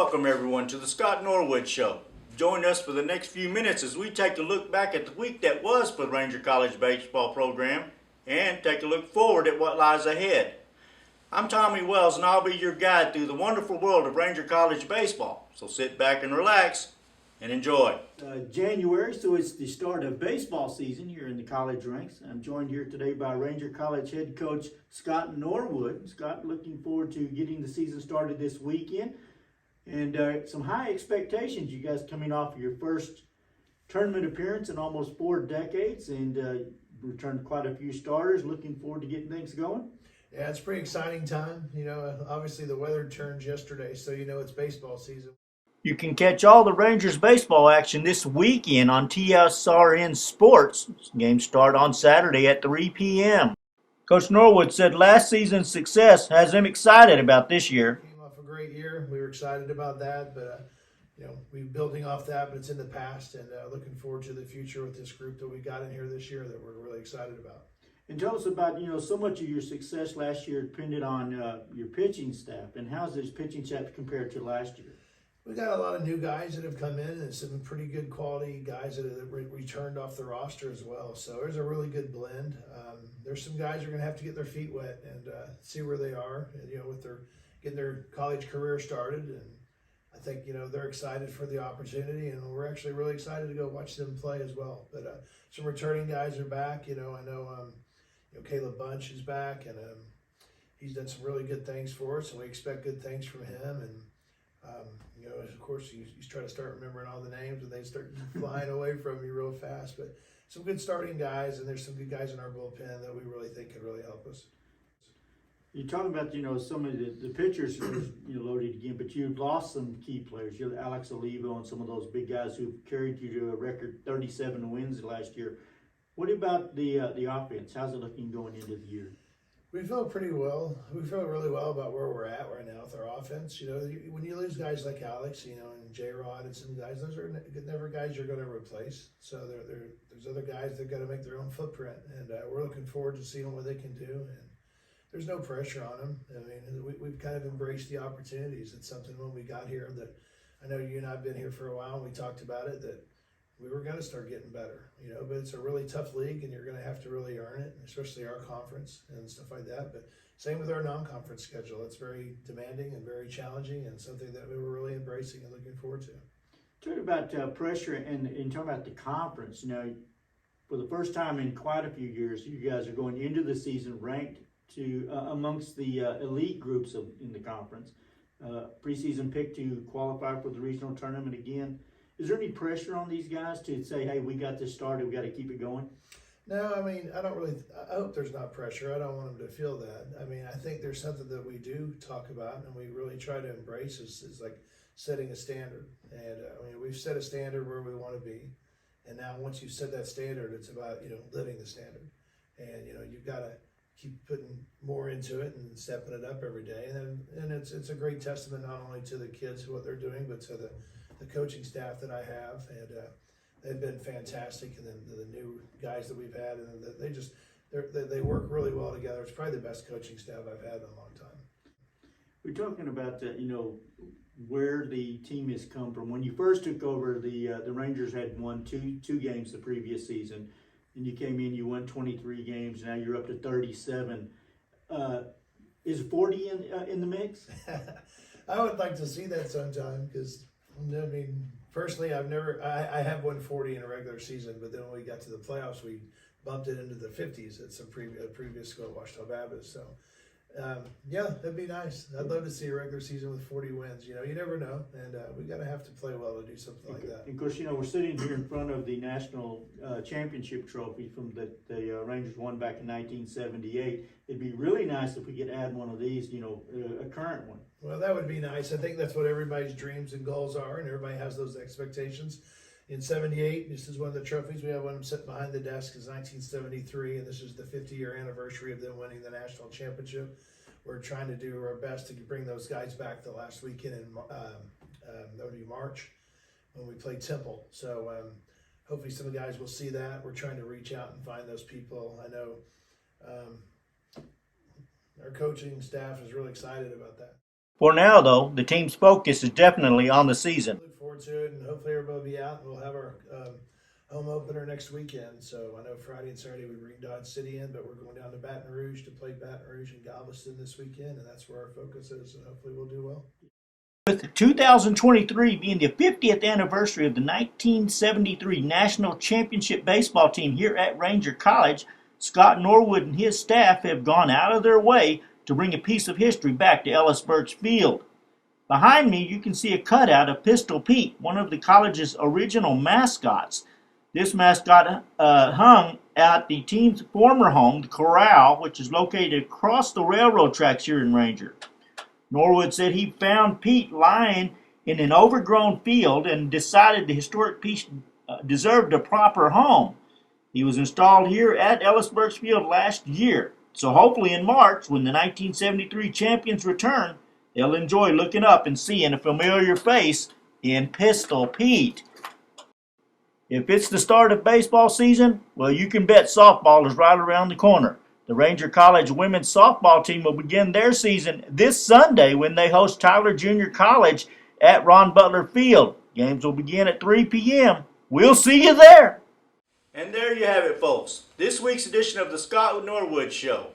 Welcome everyone to the Scott Norwood Show. Join us for the next few minutes as we take a look back at the week that was for the Ranger College baseball program and take a look forward at what lies ahead. I'm Tommy Wells and I'll be your guide through the wonderful world of Ranger College baseball. So sit back and relax and enjoy. January, so it's the start of baseball season here in the college ranks. I'm joined here today by Ranger College head coach Scott Norwood. Scott, looking forward to getting the season started this weekend. And some high expectations. You guys coming off your first tournament appearance in almost 4 decades and returned quite a few starters. Looking forward to getting things going. Yeah, it's a pretty exciting time. Obviously the weather turned yesterday, so it's baseball season. You can catch all the Rangers baseball action this weekend on TSRN Sports. Games start on Saturday at 3 p.m. Coach Norwood said last season's success has him excited about this year. Came off a great year. We were excited about that, but we're building off that, but it's in the past, and looking forward to the future with this group that we got in here this year that we're really excited about. And tell us about, so much of your success last year depended on your pitching staff. And how's this pitching staff compared to last year? We got a lot of new guys that have come in, and some pretty good quality guys that have returned off the roster as well. So there's a really good blend. There's some guys who are going to have to get their feet wet and see where they are, and, with getting their college career started. And I think, they're excited for the opportunity, and we're actually really excited to go watch them play as well. But some returning guys are back. I know Caleb Bunch is back, and he's done some really good things for us, and we expect good things from him. And of course, you try to start remembering all the names, and they start flying away from you real fast. But some good starting guys, and there's some good guys in our bullpen that we really think could really help us. You're talking about, some of the pitchers are loaded again, but you've lost some key players. You have Alex Olivo and some of those big guys who've carried you to a record 37 wins last year. What about the offense? How's it looking going into the year? We feel pretty well. We feel really well about where we're at right now with our offense. When you lose guys like Alex, and J-Rod and some guys, those are never guys you're going to replace. So there's other guys that got to make their own footprint, and we're looking forward to seeing what they can do. And there's no pressure on them. I mean, we've kind of embraced the opportunities. It's something when we got here that I know you and I have been here for a while, and we talked about it, that we were going to start getting better, but it's a really tough league, and you're going to have to really earn it, especially our conference and stuff like that. But same with our non-conference schedule. It's very demanding and very challenging, and something that we were really embracing and looking forward to. Talk about pressure and talking about the conference. For the first time in quite a few years, you guys are going into the season ranked to amongst the elite groups in the conference. Preseason pick to qualify for the regional tournament again. Is there any pressure on these guys to say, hey, we got this started, we got to keep it going? No, I hope there's not pressure. I don't want them to feel that. I think there's something that we do talk about and we really try to embrace is like setting a standard. And we've set a standard where we want to be. And now once you set that standard, it's about, living the standard. And, you've got to keep putting more into it and stepping it up every day. And it's a great testament not only to the kids, what they're doing, but to the coaching staff that I have, and they've been fantastic, and then the new guys that we've had, and they work really well together. It's probably the best coaching staff I've had in a long time. We're talking about where the team has come from. When you first took over, the Rangers had won two games the previous season, and you came in, you won 23 games. Now you're up to 37. Is 40 in the mix? I would like to see that sometime, because personally, I have won 40 in a regular season, but then when we got to the playoffs, we bumped it into the 50s at some previous school at Washita Baptist. So, yeah, that'd be nice. I'd love to see a regular season with 40 wins. You never know, and we got to have to play well to do something like that. And of course, we're sitting here in front of the national championship trophy from the Rangers won back in 1978. It'd be really nice if we could add one of these, a current one. Well, that would be nice. I think that's what everybody's dreams and goals are, and everybody has those expectations. In 78, this is one of the trophies. We have one sitting behind the desk, is 1973, and this is the 50-year anniversary of them winning the national championship. We're trying to do our best to bring those guys back the last weekend in that would be March when we play Temple. So hopefully some of the guys will see that. We're trying to reach out and find those people. I know our coaching staff is really excited about that. For now, though, the team's focus is definitely on the season. Look forward to it, and hopefully everybody will be out, and we'll have our home opener next weekend. So I know Friday and Saturday we bring Dodge City in, but we're going down to Baton Rouge to play Baton Rouge and Galveston this weekend, and that's where our focus is, and hopefully we'll do well. With 2023 being the 50th anniversary of the 1973 National Championship baseball team here at Ranger College, Scott Norwood and his staff have gone out of their way to bring a piece of history back to Ellis Burks Field. Behind me, you can see a cutout of Pistol Pete, one of the college's original mascots. This mascot hung at the team's former home, the Corral, which is located across the railroad tracks here in Ranger. Norwood said he found Pete lying in an overgrown field and decided the historic piece deserved a proper home. He was installed here at Ellis Burks Field last year. So hopefully in March, when the 1973 champions return, they'll enjoy looking up and seeing a familiar face in Pistol Pete. If it's the start of baseball season, well, you can bet softball is right around the corner. The Ranger College women's softball team will begin their season this Sunday when they host Tyler Junior College at Ron Butler Field. Games will begin at 3 p.m. We'll see you there. And there you have it, folks. This week's edition of the Scott Norwood Show.